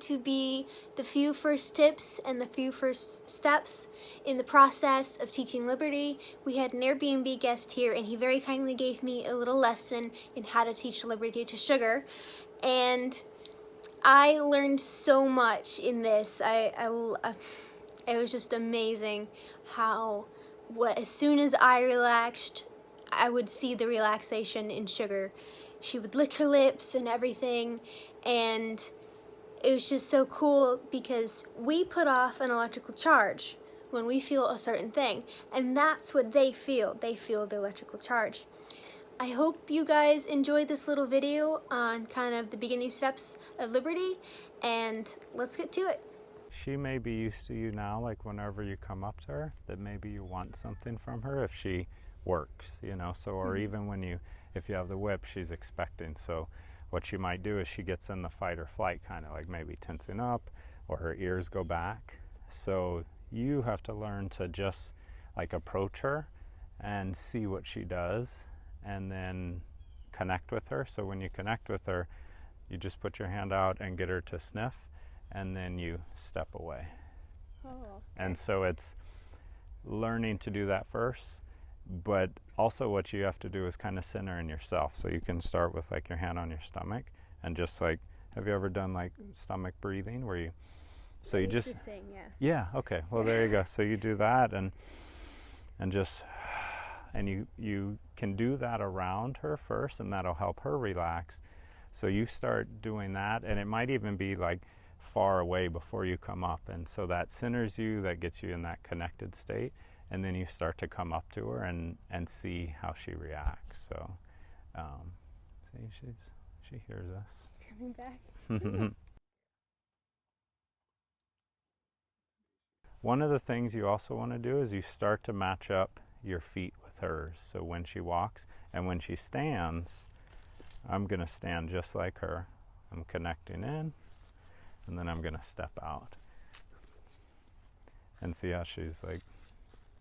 to be the few first tips and the few first steps in the process of teaching Liberty. We had an Airbnb guest here, and he very kindly gave me a little lesson in how to teach Liberty to Sugar, and I learned so much in this. It was just amazing how as soon as I relaxed, I would see the relaxation in Sugar. She would lick her lips and everything, and it was just so cool because we put off an electrical charge when we feel a certain thing, and that's what they feel. They feel the electrical charge. I hope you guys enjoyed this little video on kind of the beginning steps of Liberty, and let's get to it. She may be used to you now, like whenever you come up to her, that maybe you want something from her if she works, you know, so, or even when if you have the whip, she's expecting. So what she might do is she gets in the fight or flight, kind of like maybe tensing up, or her ears go back. So you have to learn to just like approach her and see what she does, and then connect with her. So when you connect with her, you just put your hand out and get her to sniff, and then you step away. Oh, okay. And so it's learning to do that first, but also what you have to do is kind of center in yourself. So you can start with like your hand on your stomach and just like, have you ever done like stomach breathing where you, so you just sing, yeah. Yeah, okay, well there you go. So you do that and just, and you can do that around her first, and that'll help her relax. So you start doing that, and it might even be like far away before you come up, and so that centers you, that gets you in that connected state, and then you start to come up to her and see how she reacts. So see, she hears us. She's coming back. One of the things you also want to do is you start to match up your feet with hers. So when she walks and when she stands, I'm going to stand just like her. I'm connecting in, and then I'm going to step out. And see how she's like,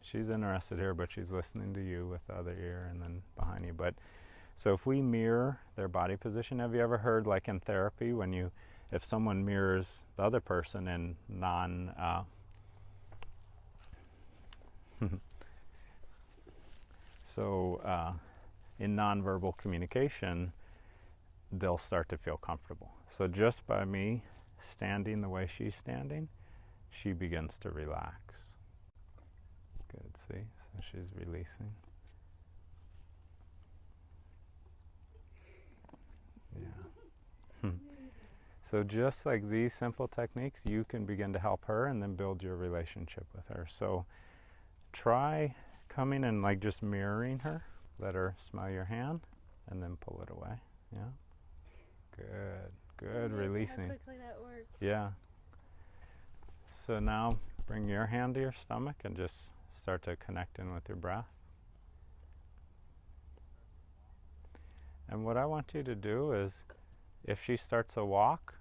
she's interested here, but she's listening to you with the other ear and then behind you. But so if we mirror their body position, have you ever heard like in therapy when if someone mirrors the other person in in nonverbal communication, they'll start to feel comfortable. So just by me standing the way she's standing, she begins to relax. Good, see? So she's releasing. Yeah. So just like these simple techniques, you can begin to help her and then build your relationship with her. So try coming and like just mirroring her. Let her smell your hand and then pull it away. Yeah. Good, releasing. How quickly that works. Yeah. So now bring your hand to your stomach and just start to connect in with your breath. And what I want you to do is, if she starts to walk,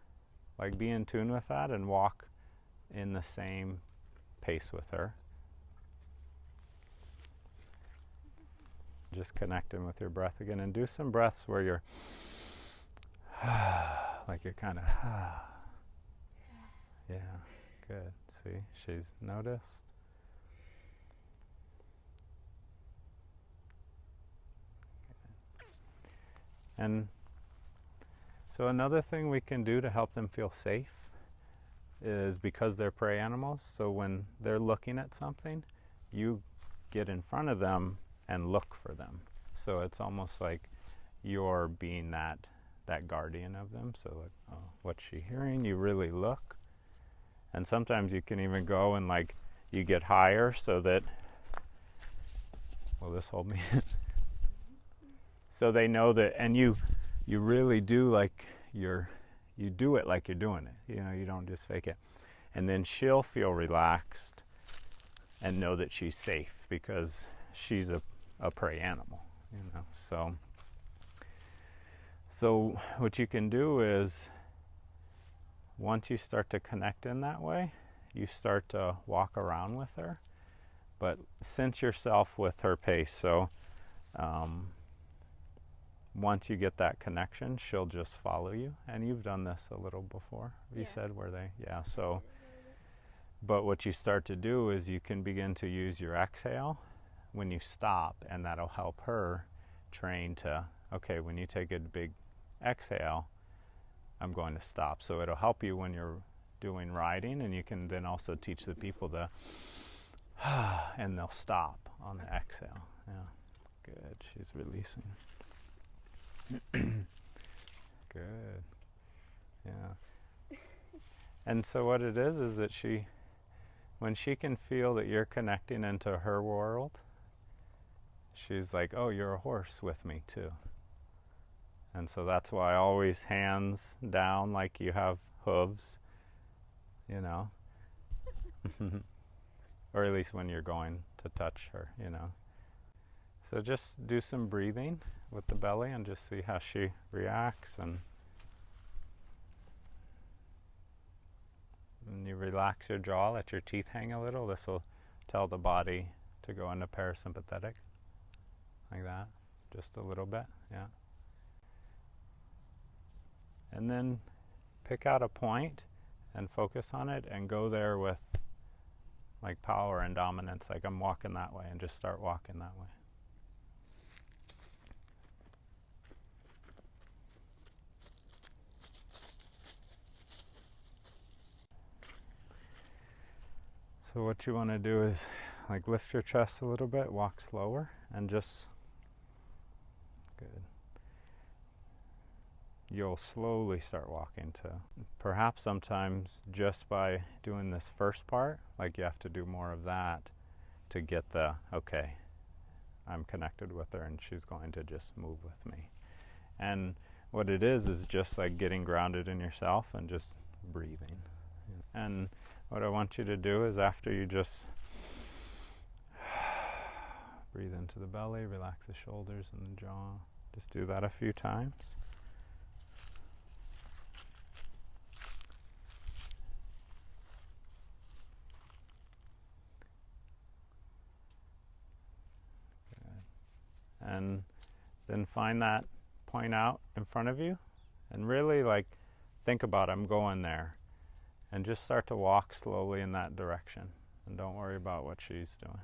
like be in tune with that and walk in the same pace with her. Just connecting with your breath again, and do some breaths where you're like you're kind of yeah, good. See, she's noticed. And so another thing we can do to help them feel safe is, because they're prey animals, so when they're looking at something, you get in front of them and look for them. So it's almost like you're being that guardian of them. So like, oh, what's she hearing? You really look. And sometimes you can even go and like you get higher so that, will this hold me? So they know that, and you really do like you do it like you're doing it. You know, you don't just fake it. And then she'll feel relaxed and know that she's safe because she's a prey animal, you know. So what you can do is, once you start to connect in that way, you start to walk around with her, but sense yourself with her pace. So once you get that connection, she'll just follow you. And you've done this a little before, you said, where they, so, but what you start to do is you can begin to use your exhale when you stop, and that'll help her train to, okay, when you take a big exhale, I'm going to stop. So it'll help you when you're doing riding, and you can then also teach the people to, and they'll stop on the exhale. Yeah, good. She's releasing. Good. Yeah. And so what it is that when she can feel that you're connecting into her world, she's like, oh, you're a horse with me too. And so that's why always hands down like you have hooves, you know. Or at least when you're going to touch her, you know. So just do some breathing with the belly and just see how she reacts. And you relax your jaw, let your teeth hang a little. This will tell the body to go into parasympathetic, like that, just a little bit, yeah. And then pick out a point and focus on it and go there with like power and dominance, like I'm walking that way, and just start walking that way. So what you want to do is like lift your chest a little bit, walk slower, and just, good. You'll slowly start walking to, perhaps sometimes just by doing this first part, like you have to do more of that to get the, okay, I'm connected with her and she's going to just move with me. And what it is just like getting grounded in yourself and just breathing. And what I want you to do is after you just breathe into the belly, relax the shoulders and the jaw. Just do that a few times. Good. And then find that point out in front of you and really like think about I'm going there. And just start to walk slowly in that direction. And don't worry about what she's doing.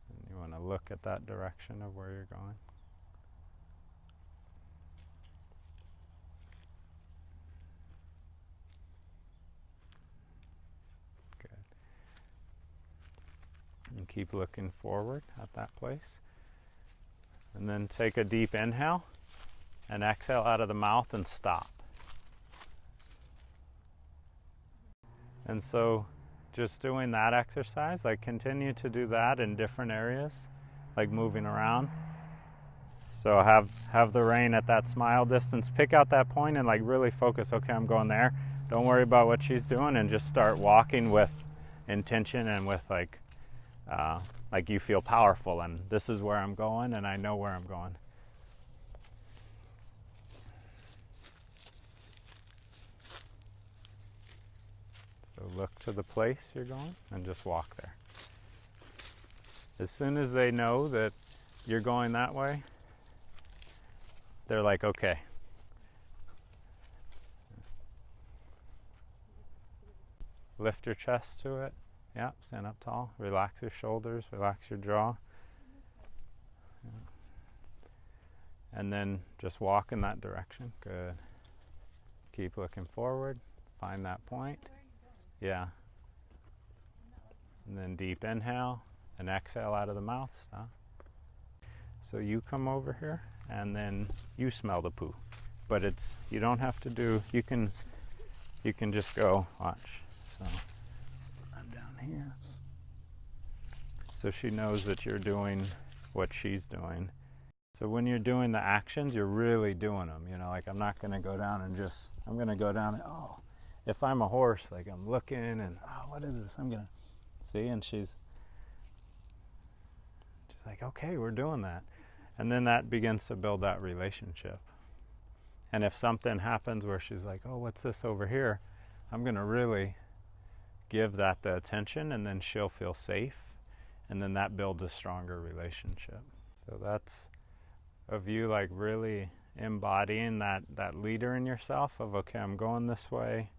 And you want to look at that direction of where you're going. Good. And keep looking forward at that place. And then take a deep inhale and exhale out of the mouth and stop. And so just doing that exercise, like continue to do that in different areas, like moving around. So have the rein at that smile distance, pick out that point and like really focus, okay, I'm going there. Don't worry about what she's doing and just start walking with intention and with like you feel powerful and this is where I'm going and I know where I'm going. So look to the place you're going and just walk there. As soon as they know that you're going that way, they're like, okay. Lift your chest to it. Yeah, stand up tall. Relax your shoulders, relax your jaw. Yeah. And then just walk in that direction. Good. Keep looking forward. Find that point. Yeah. And then deep inhale and exhale out of the mouth. Stop. So you come over here and then you smell the poo. But you don't have to do, you can just go, watch. So I'm down here. So she knows that you're doing what she's doing. So when you're doing the actions, you're really doing them. You know, like I'm not going to go down and just, I'm going to go down and, oh. If I'm a horse, like I'm looking and, oh, what is this? I'm going to see, and she's like, okay, we're doing that. And then that begins to build that relationship. And if something happens where she's like, oh, what's this over here? I'm going to really give that the attention, and then she'll feel safe. And then that builds a stronger relationship. So that's of you like really embodying that leader in yourself of, okay, I'm going this way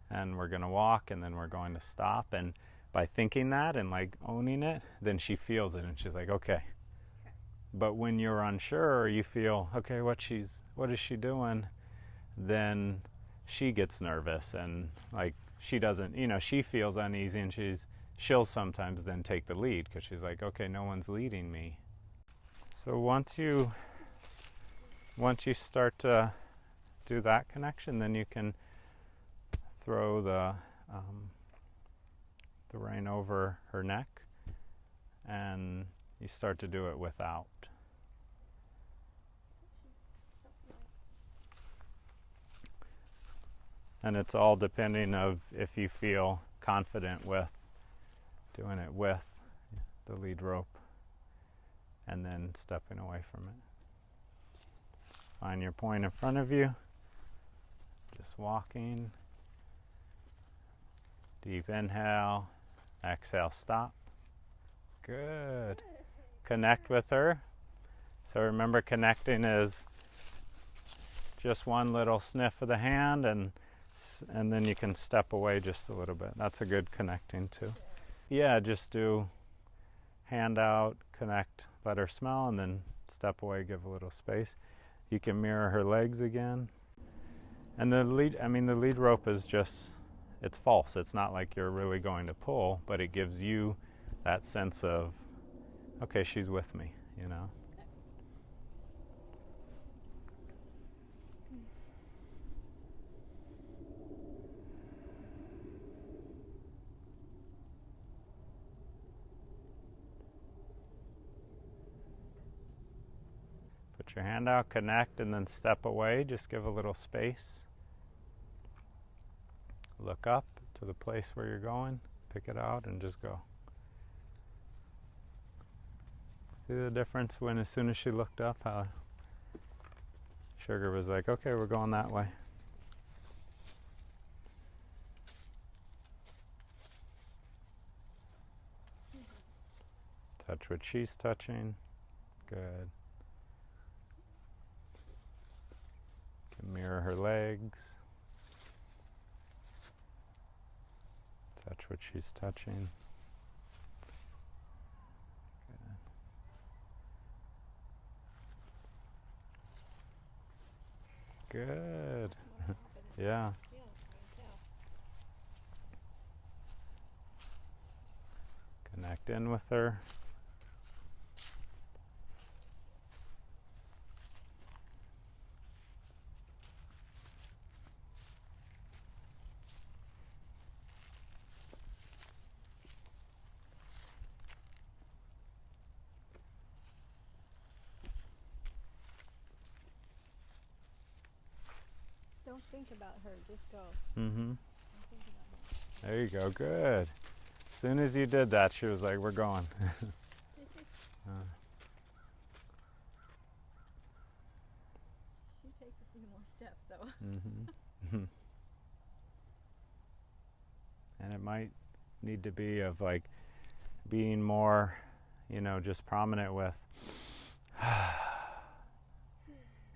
and we're going to walk and then we're going to stop. And by thinking that and like owning it, then she feels it and she's like, okay. But when you're unsure or you feel, okay, what is she doing? Then she gets nervous and like she doesn't, she feels uneasy and she'll sometimes then take the lead because she's like, okay, no one's leading me. So once you start to do that connection, then you can throw the rein over her neck and you start to do it without. And it's all depending of if you feel confident with doing it with the lead rope and then stepping away from it. Find your point in front of you. Just walking. Deep inhale. Exhale, stop. Good. Connect with her. So remember, connecting is just one little sniff of the hand and then you can step away just a little bit. That's a good connecting too. Yeah, just do hand out, connect, let her smell, and then step away, give a little space. You can mirror her legs again. And the lead rope is just, it's false. It's not like you're really going to pull, but it gives you that sense of, okay, she's with me, Put your hand out, connect, and then step away. Just give a little space. Look up to the place where you're going. Pick it out and just go. See the difference when as soon as she looked up, how Sugar was like, okay, we're going that way. Touch what she's touching. Good. Can mirror her legs. Touch what she's touching. Good. Good. Yeah. Connect in with her. Don't think about her, just go. Mm-hmm. Don't think about her. There you go, good. As soon as you did that, she was like, we're going. She takes a few more steps, though. Mm-hmm. And it might need to be of like being more, just prominent with,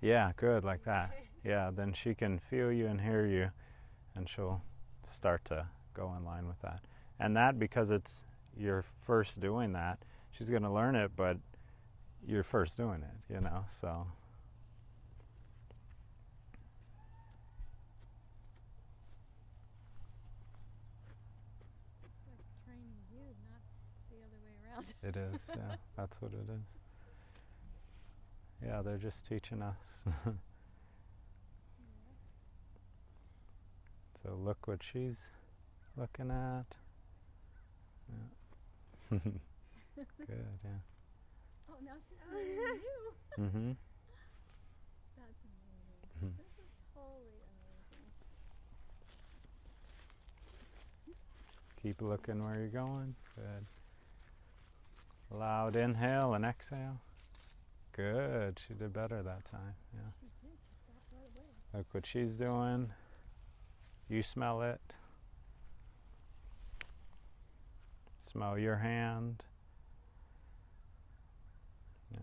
yeah, good, like that. Yeah, then she can feel you and hear you, and she'll start to go in line with that. And that, because it's you're first doing that, she's going to learn it, but you're first doing it, so. It's like training you, not the other way around. It is, yeah, that's what it is. Yeah, they're just teaching us. So look what she's looking at. Yeah. Good, yeah. Oh, now she's looking at you. Mm-hmm. That's amazing. This is totally amazing. Keep looking where you're going. Good. Loud inhale and exhale. Good. She did better that time. Yeah. She did. She stopped right away. Look what she's doing. You smell it. Smell your hand. Yeah.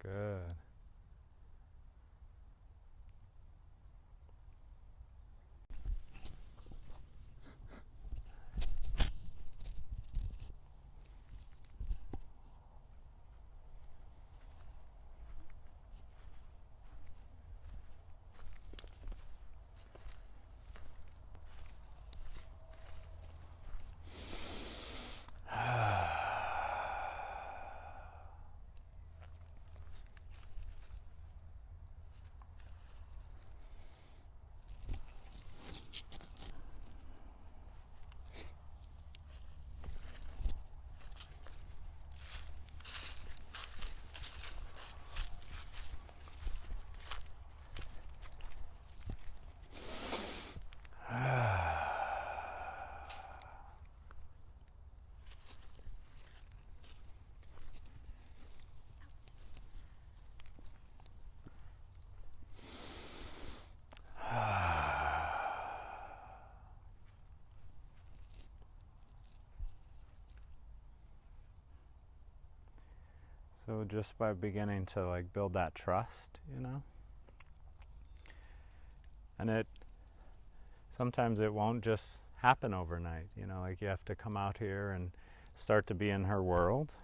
Good. So just by beginning to like build that trust, you know, and sometimes it won't just happen overnight, you know, like you have to come out here and start to be in her world.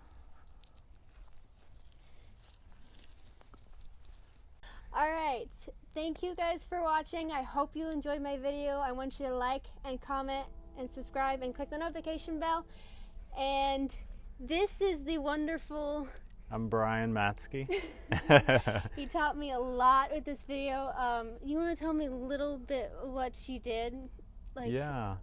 Alright, thank you guys for watching. I hope you enjoyed my video. I want you to like and comment and subscribe and click the notification bell. And this is the wonderful... I'm Brain Matzke. He taught me a lot with this video. You want to tell me a little bit what you did? Yeah.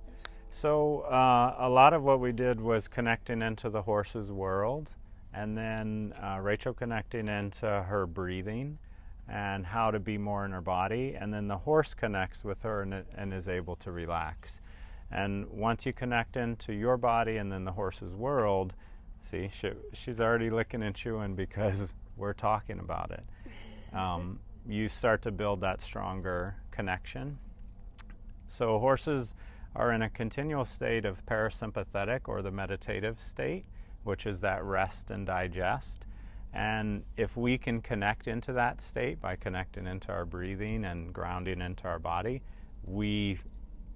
So a lot of what we did was connecting into the horse's world, and then Rachel connecting into her breathing and how to be more in her body, and then the horse connects with her and is able to relax. And once you connect into your body and then the horse's world, see, she's already licking and chewing because we're talking about it. You start to build that stronger connection. So horses are in a continual state of parasympathetic, or the meditative state, which is that rest and digest. And if we can connect into that state by connecting into our breathing and grounding into our body, we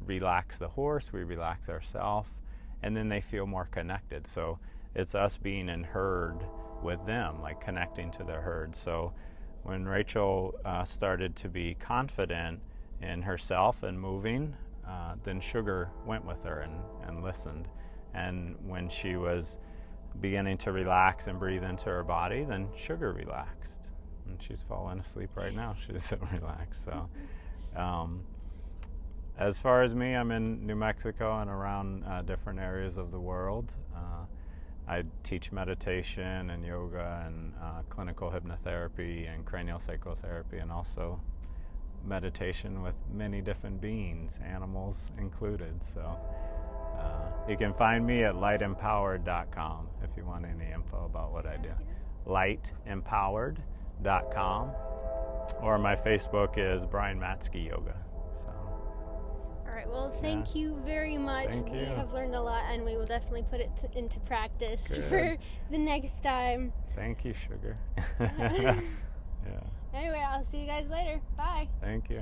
relax the horse, we relax ourselves, and then they feel more connected. So it's us being in herd with them, like connecting to their herd. So when Rachel started to be confident in herself and moving, then Sugar went with her and listened. And when she was beginning to relax and breathe into her body, then Sugar relaxed. And she's falling asleep right now. She's so relaxed. So as far as me, I'm in New Mexico and around different areas of the world. I teach meditation and yoga and clinical hypnotherapy and cranial psychotherapy, and also meditation with many different beings, animals included. So you can find me at lightempowered.com if you want any info about what I do. lightempowered.com, or my Facebook is Brain Matzke Yoga. Alright, well, thank you very much. Thank We you. have learned a lot, and we will definitely put it into practice Good. for the next time. Thank you, Sugar. Yeah. Anyway, I'll see you guys later. Bye. Thank you.